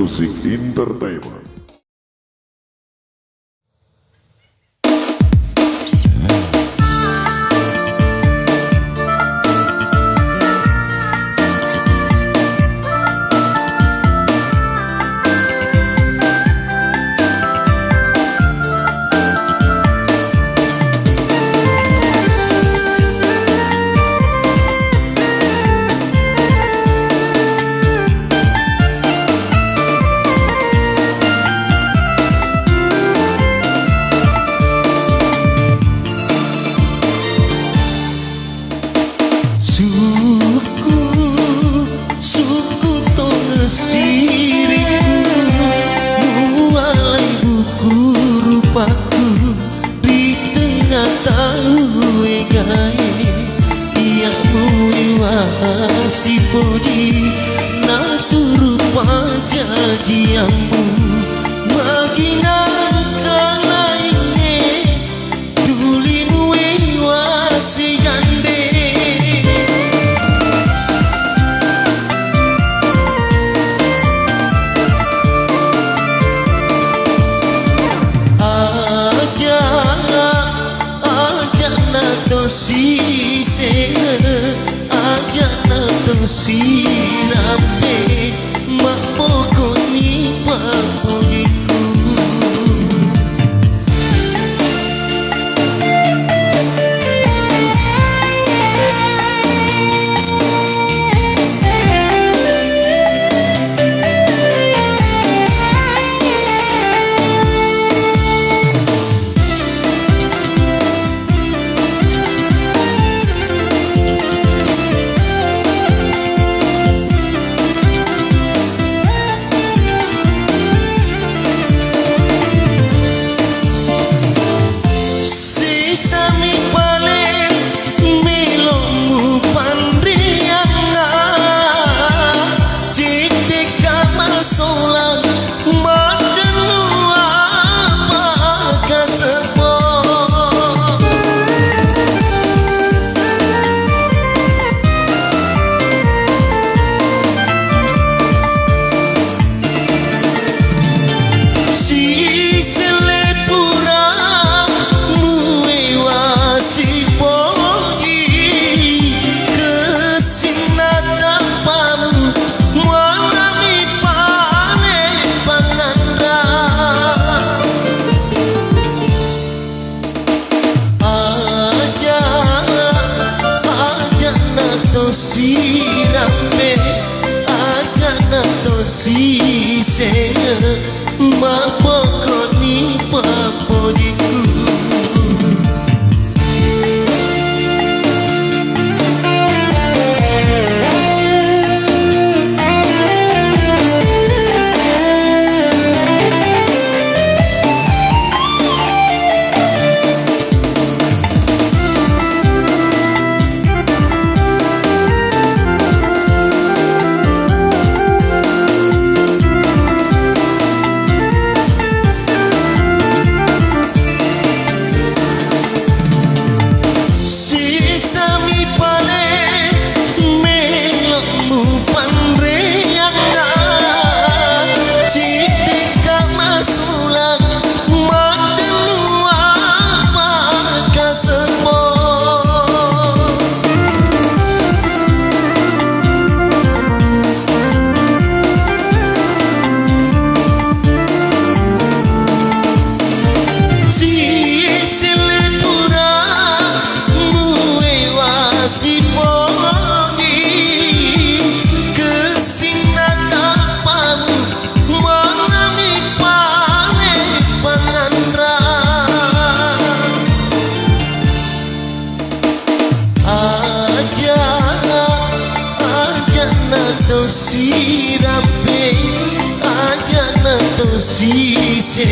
Music Entertainment. Suku Tongesiriku, mualai buku rupaku di tengah tahu egai ia muiwasi podi naturu pajajiammu maginan kalaine tulimu iwasi gande. Si se aja nato si rape mapokoni paponiku sami pale milomu pandrianga jite kamasolang madenu apa kasepo si selepura si rape aja nato si se mapokoni paponiku si rape aja nato si se